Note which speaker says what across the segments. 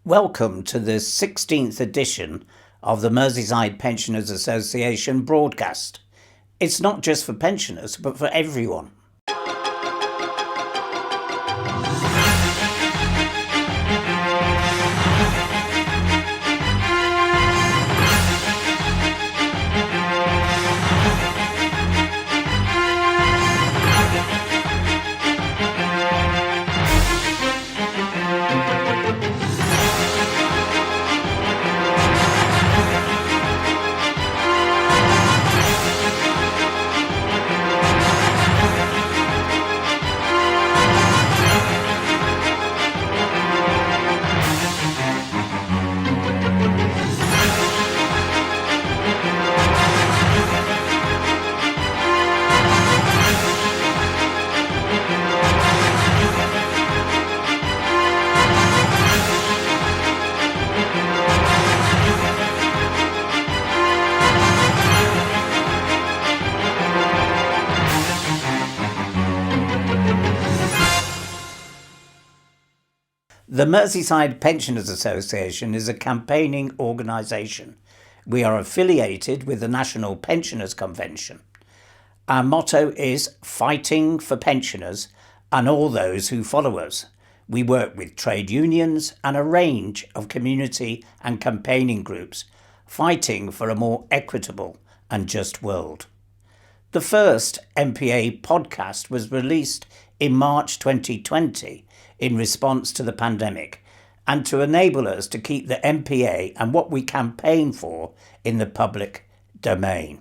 Speaker 1: Welcome to the 16th edition of the Merseyside Pensioners Association broadcast. It's not just for pensioners, but for everyone. The Merseyside Pensioners Association is a campaigning organisation. We are affiliated with the National Pensioners Convention. Our motto is fighting for pensioners and all those who follow us. We work with trade unions and a range of community and campaigning groups, fighting for a more equitable and just world. The first MPA podcast was released in March 2020 in response to the pandemic and to enable us to keep the MPA and what we campaign for in the public domain.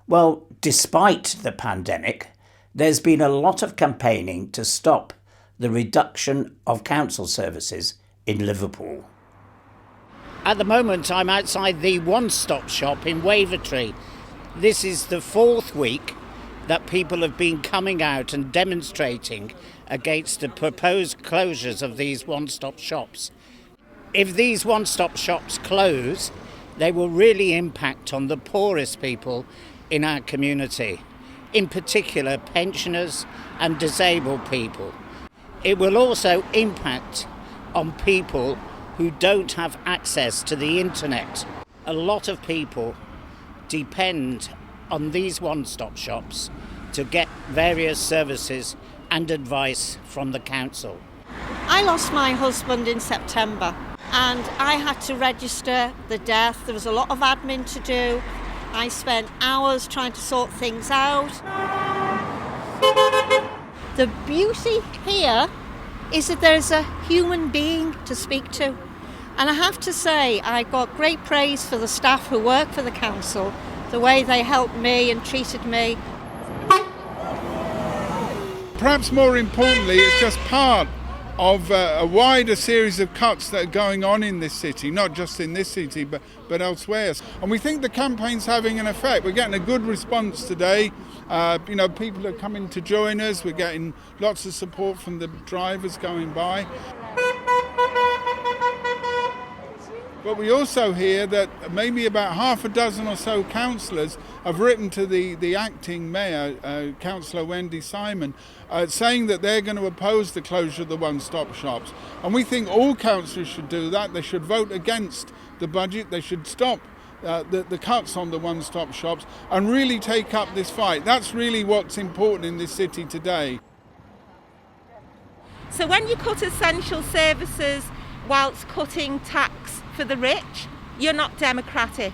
Speaker 1: Well, despite the pandemic, there's been a lot of campaigning to stop the reduction of council services in Liverpool. At the moment, I'm outside the one-stop shop in Wavertree. This is the fourth week that people have been coming out and demonstrating against the proposed closures of these one-stop shops. If these one-stop shops close, they will really impact on the poorest people in our community, in particular pensioners and disabled people. It will also impact on people who don't have access to the internet. A lot of people depend on these one-stop shops to get various services and advice from the council.
Speaker 2: I lost my husband in September and I had to register the death. There was a lot of admin to do. I spent hours trying to sort things out. The beauty here is that there's a human being to speak to. And I have to say, I got great praise for the staff who work for the council, the way they helped me and treated me.
Speaker 3: Perhaps more importantly, it's just part of a wider series of cuts that are going on in this city, not just in this city, but elsewhere. And we think the campaign's having an effect. We're getting a good response today. People are coming to join us. We're getting lots of support from the drivers going by. But we also hear that maybe about half a dozen or so councillors have written to the acting mayor, Councillor Wendy Simon, saying that they're going to oppose the closure of the one-stop shops. And we think all councillors should do that. They should vote against the budget. They should stop the cuts on the one-stop shops and really take up this fight. That's really what's important in this city today.
Speaker 4: So when you cut essential services whilst cutting tax for the rich, you're not democratic.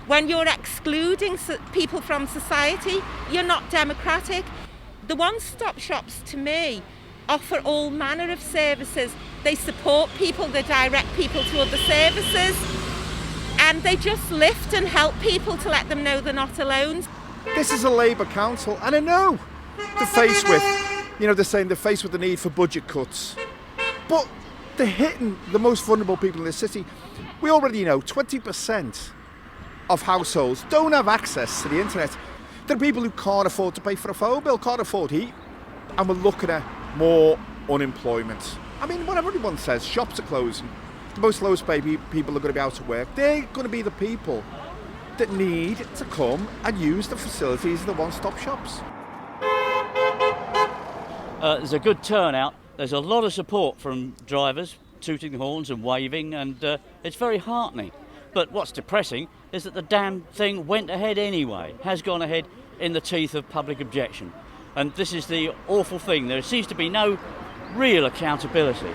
Speaker 4: When you're excluding people from society, you're not democratic. The one-stop shops, to me, offer all manner of services. They support people, they direct people to other services, and they just lift and help people to let them know they're not alone.
Speaker 5: This is a Labour council, and I know they're faced with, they're saying they're faced with the need for budget cuts. But they're hitting the most vulnerable people in the city. We already know 20% of households don't have access to the internet. There are people who can't afford to pay for a phone bill, can't afford heat, and we're looking at more unemployment. I mean, what everyone says, shops are closing. The most lowest paid people are going to be out of work. They're going to be the people that need to come and use the facilities of the one-stop shops.
Speaker 6: There's a good turnout. There's a lot of support from drivers, tooting horns and waving, and it's very heartening. But what's depressing is that the damn thing went ahead anyway, has gone ahead in the teeth of public objection. And this is the awful thing. There seems to be no real accountability.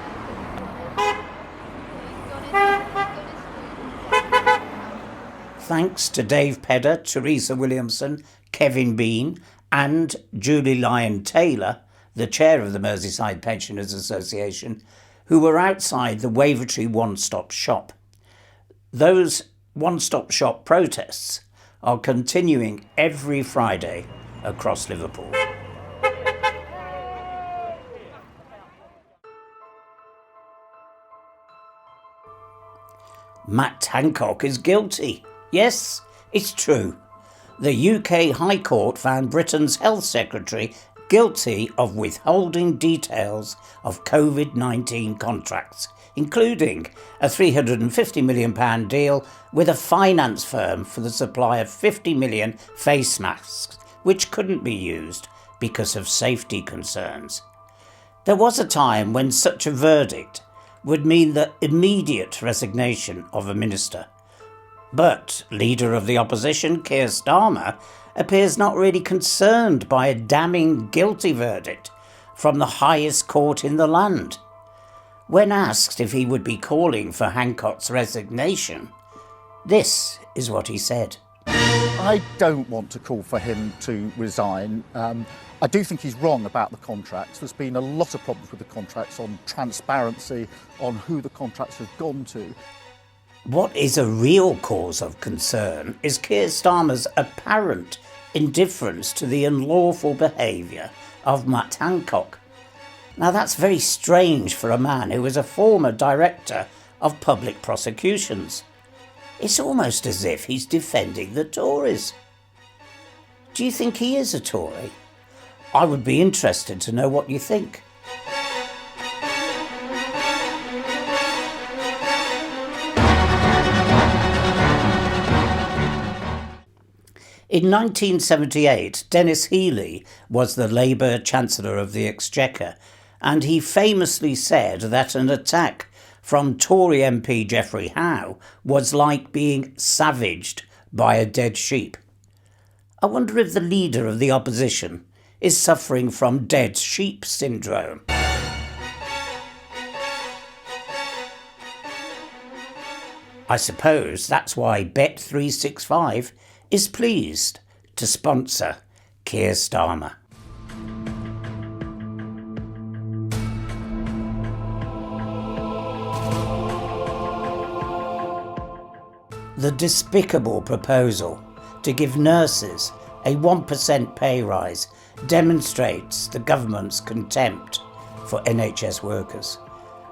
Speaker 1: Thanks to Dave Pedder, Teresa Williamson, Kevin Bean and Julie Lyon-Taylor, the chair of the Merseyside Pensioners Association, who were outside the Wavertree one-stop shop. Those one-stop shop protests are continuing every Friday across Liverpool. Matt Hancock is guilty. Yes, it's true. The UK High Court found Britain's Health Secretary guilty of withholding details of COVID-19 contracts, including a £350 million deal with a finance firm for the supply of 50 million face masks, which couldn't be used because of safety concerns. There was a time when such a verdict would mean the immediate resignation of a minister. But leader of the opposition, Keir Starmer, appears not really concerned by a damning guilty verdict from the highest court in the land. When asked if he would be calling for Hancock's resignation, this is what he said.
Speaker 7: I don't want to call for him to resign. I do think he's wrong about the contracts. There's been a lot of problems with the contracts on transparency, on who the contracts have gone to.
Speaker 1: What is a real cause of concern is Keir Starmer's apparent indifference to the unlawful behaviour of Matt Hancock. Now that's very strange for a man who was a former director of public prosecutions. It's almost as if he's defending the Tories. Do you think he is a Tory? I would be interested to know what you think. In 1978, Denis Healey was the Labour Chancellor of the Exchequer, and he famously said that an attack from Tory MP Geoffrey Howe was like being savaged by a dead sheep. I wonder if the leader of the opposition is suffering from dead sheep syndrome. I suppose that's why Bet365 is pleased to sponsor Keir Starmer. The despicable proposal to give nurses a 1% pay rise demonstrates the government's contempt for NHS workers.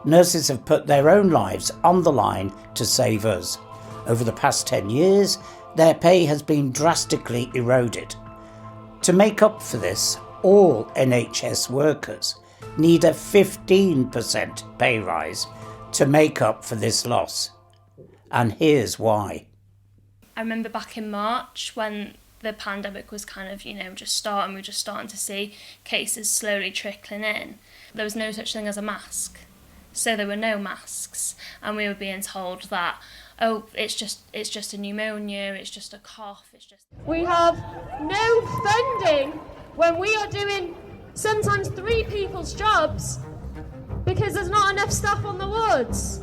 Speaker 1: Nurses have put their own lives on the line to save us. Over the past 10 years, their pay has been drastically eroded. To make up for this, all NHS workers need a 15% pay rise to make up for this loss. And here's why.
Speaker 8: I remember back in March when the pandemic was kind of, just starting, we were just starting to see cases slowly trickling in. There was no such thing as a mask. So there were no masks. And we were being told that, oh, it's just a pneumonia, it's just a cough, it's just...
Speaker 9: We have no funding when we are doing sometimes 3 people's jobs because there's not enough staff on the wards.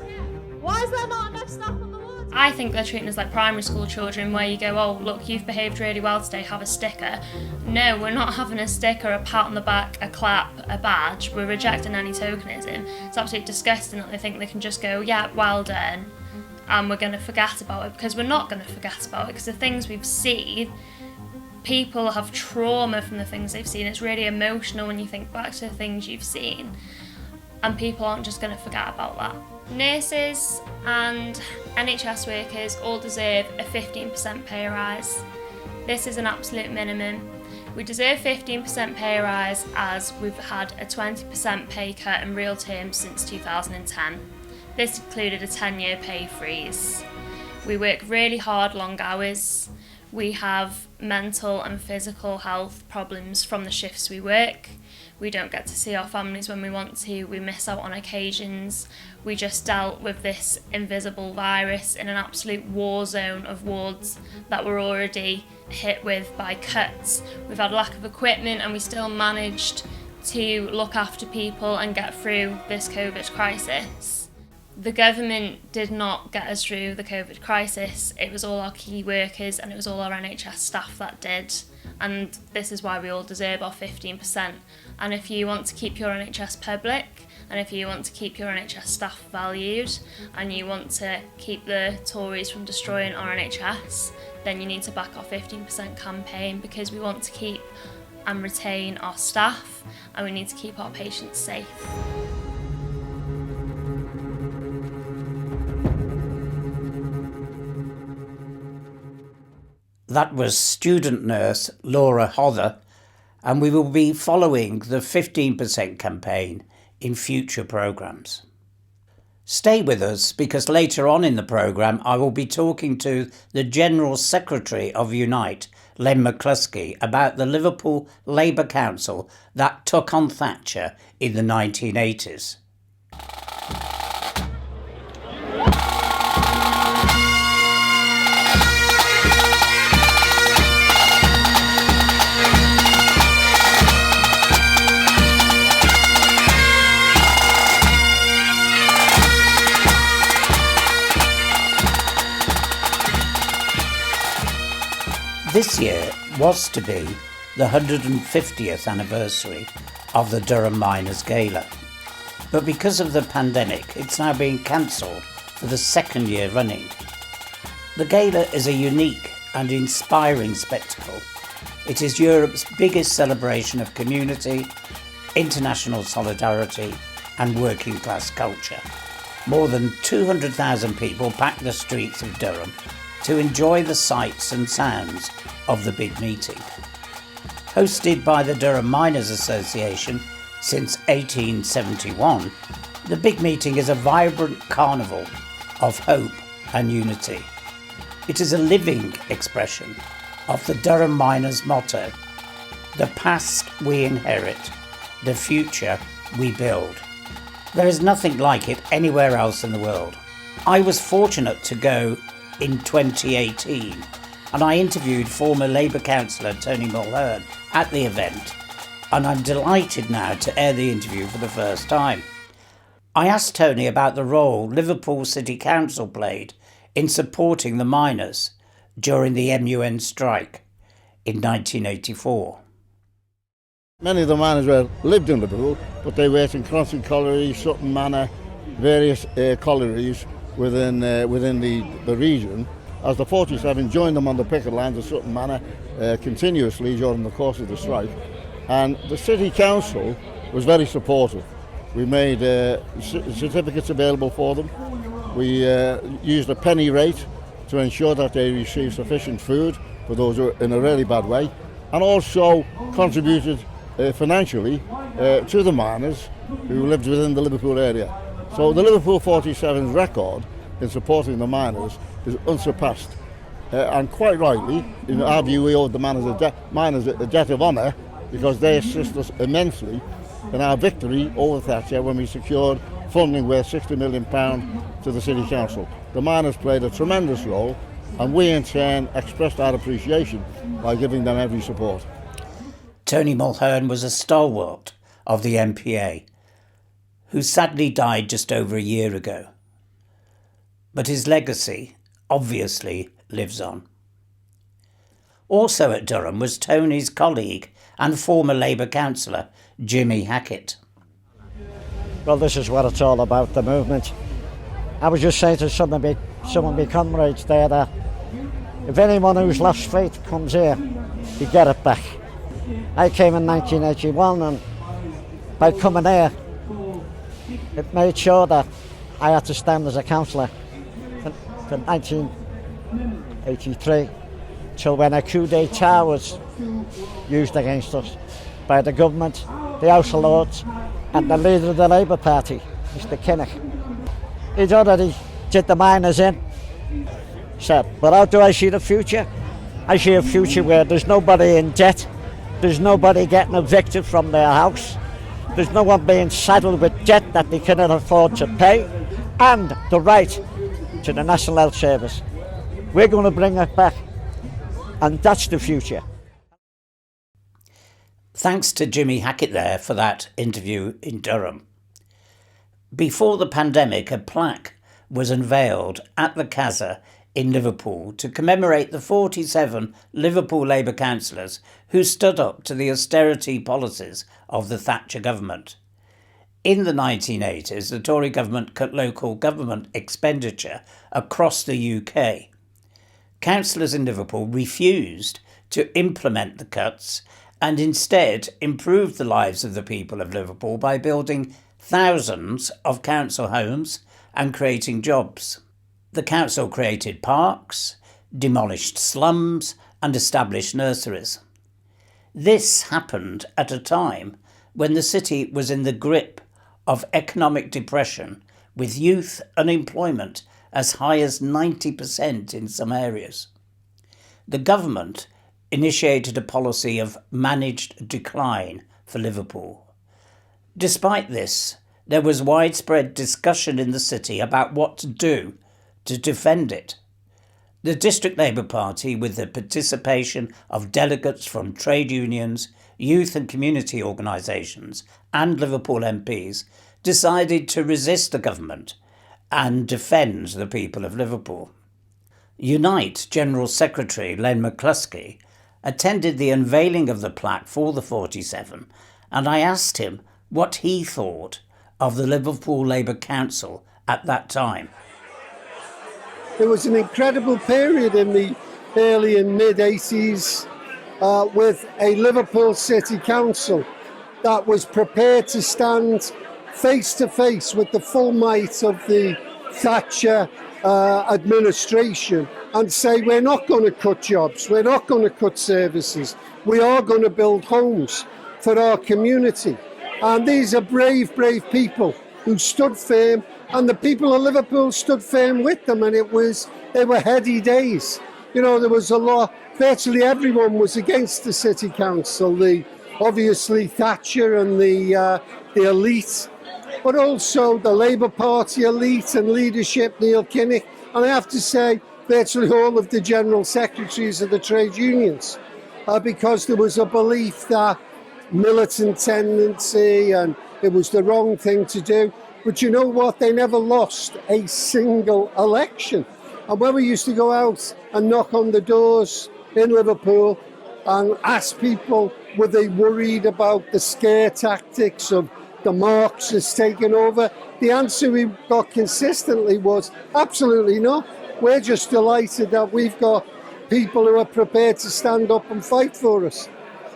Speaker 9: Why is there not enough staff on the wards?
Speaker 8: I think they're treating us like primary school children where you go, oh, look, you've behaved really well today, have a sticker. No, we're not having a sticker, a pat on the back, a clap, a badge. We're rejecting any tokenism. It's absolutely disgusting that they think they can just go, yeah, well done, and we're going to forget about it, because we're not going to forget about it, because the things we've seen, people have trauma from the things they've seen. It's really emotional when you think back to the things you've seen, and people aren't just going to forget about that. Nurses and NHS workers all deserve a 15% pay rise. This is an absolute minimum. We deserve 15% pay rise as we've had a 20% pay cut in real terms since 2010. This included a 10-year pay freeze. We work really hard, long hours. We have mental and physical health problems from the shifts we work. We don't get to see our families when we want to. We miss out on occasions. We just dealt with this invisible virus in an absolute war zone of wards that were already hit with by cuts. We've had lack of equipment, and we still managed to look after people and get through this COVID crisis. The government did not get us through the COVID crisis. It was all our key workers and it was all our NHS staff that did. And this is why we all deserve our 15%. And if you want to keep your NHS public, and if you want to keep your NHS staff valued, and you want to keep the Tories from destroying our NHS, then you need to back our 15% campaign, because we want to keep and retain our staff, and we need to keep our patients safe.
Speaker 1: That was student nurse Laura Hodder, and we will be following the 15% campaign in future programmes. Stay with us, because later on in the programme I will be talking to the General Secretary of Unite, Len McCluskey, about the Liverpool Labour Council that took on Thatcher in the 1980s. This year was to be the 150th anniversary of the Durham Miners' Gala, but because of the pandemic it's now being cancelled for the second year running. The Gala is a unique and inspiring spectacle. It is Europe's biggest celebration of community, international solidarity and working class culture. More than 200,000 people packed the streets of Durham to enjoy the sights and sounds of the big meeting. Hosted by the Durham Miners Association since 1871, the big meeting is a vibrant carnival of hope and unity. It is a living expression of the Durham Miners' motto: the past we inherit, the future we build. There is nothing like it anywhere else in the world. I was fortunate to go in 2018, and I interviewed former Labour councillor Tony Mulhearn at the event, and I'm delighted now to air the interview for the first time. I asked Tony about the role Liverpool City Council played in supporting the miners during the MUN strike in 1984.
Speaker 10: Many of the miners lived in Liverpool, but they worked in Cronson Colliery, Sutton Manor, various collieries within the region, as the 47 joined them on the picket lines of Sutton Manor continuously during the course of the strike. And the City Council was very supportive. We made certificates available for them. We used a penny rate to ensure that they received sufficient food for those who are in a really bad way, and also contributed financially to the miners who lived within the Liverpool area. So the Liverpool 47's record in supporting the miners is unsurpassed. And quite rightly, in our view, we owe the miners a debt of honour, because they assist us immensely in our victory over Thatcher when we secured funding worth £60 million to the City Council. The miners played a tremendous role, and we in turn expressed our appreciation by giving them every support.
Speaker 1: Tony Mulhearn was a stalwart of the MPA, who sadly died just over a year ago. But his legacy obviously lives on. Also at Durham was Tony's colleague and former Labour councillor, Jimmy Hackett.
Speaker 11: Well, this is what it's all about, the movement. I was just saying to some of my comrades there that if anyone who's lost faith comes here, you get it back. I came in 1981, and by coming here, it made sure that I had to stand as a councillor from 1983 till when a coup d'etat was used against us by the government, the House of Lords and the leader of the Labour Party, Mr Kinnock. He'd already did the miners in. Said, but how do I see the future? I see a future where there's nobody in debt, there's nobody getting evicted from their house, There's no one being saddled with debt that they cannot afford to pay, and the right to the National Health Service. We're going to bring it back, and that's the future.
Speaker 1: Thanks to Jimmy Hackett there for that interview in Durham. Before the pandemic, a plaque was unveiled at the Casa in Liverpool to commemorate the 47 Liverpool Labour councillors who stood up to the austerity policies of the Thatcher government. In the 1980s, the Tory government cut local government expenditure across the UK. Councillors in Liverpool refused to implement the cuts and instead improved the lives of the people of Liverpool by building thousands of council homes and creating jobs. The council created parks, demolished slums and established nurseries. This happened at a time when the city was in the grip of economic depression, with youth unemployment as high as 90% in some areas. The government initiated a policy of managed decline for Liverpool. Despite this, there was widespread discussion in the city about what to do to defend it. The District Labour Party, with the participation of delegates from trade unions, youth and community organisations and Liverpool MPs, decided to resist the government and defend the people of Liverpool. Unite General Secretary Len McCluskey attended the unveiling of the plaque for the 47, and I asked him what he thought of the Liverpool Labour Council at that time.
Speaker 12: It was an incredible period in the early and mid-80s with a Liverpool City Council that was prepared to stand face to face with the full might of the Thatcher administration and say, we're not going to cut jobs, we're not going to cut services, we are going to build homes for our community. And these are brave, brave people who stood firm, and the people of Liverpool stood firm with them, and they were heady days. You know, there was a lot, virtually everyone was against the City Council, obviously Thatcher and the elite, but also the Labour Party elite and leadership, Neil Kinnock, and I have to say, virtually all of the general secretaries of the trade unions, because there was a belief that militant tendency and it was the wrong thing to do. But you know what? They never lost a single election. And when we used to go out and knock on the doors in Liverpool and ask people, were they worried about the scare tactics of the Marxists taking over, the answer we got consistently was absolutely not. We're just delighted that we've got people who are prepared to stand up and fight for us.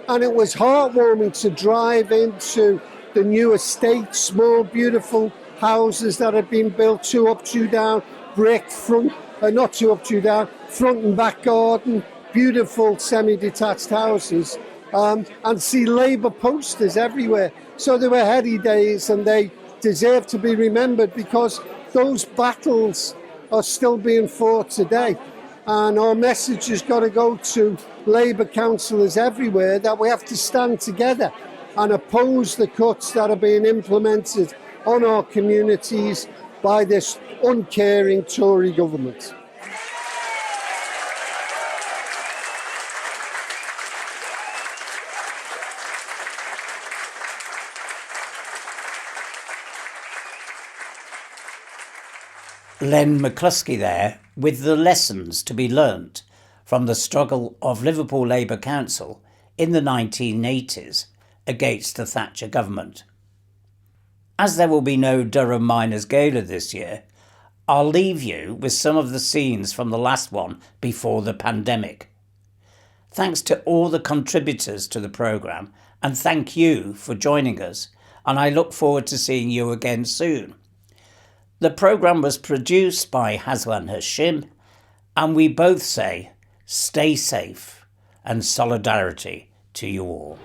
Speaker 12: And it was heartwarming to drive into the new estate, small, beautiful houses that had been built, 2 up, 2 down, brick front, not 2 up, 2 down, front and back garden, beautiful semi-detached houses, and see Labour posters everywhere. So they were heady days, and they deserve to be remembered because those battles are still being fought today. And our message has got to go to Labour councillors everywhere that we have to stand together and oppose the cuts that are being implemented on our communities by this uncaring Tory government.
Speaker 1: Len McCluskey there with the lessons to be learnt from the struggle of Liverpool Labour Council in the 1980s against the Thatcher government. As there will be no Durham Miners' Gala this year, I'll leave you with some of the scenes from the last one before the pandemic. Thanks to all the contributors to the programme, and thank you for joining us, and I look forward to seeing you again soon. The programme was produced by Hazuan Hashim, and we both say, stay safe and solidarity to you all.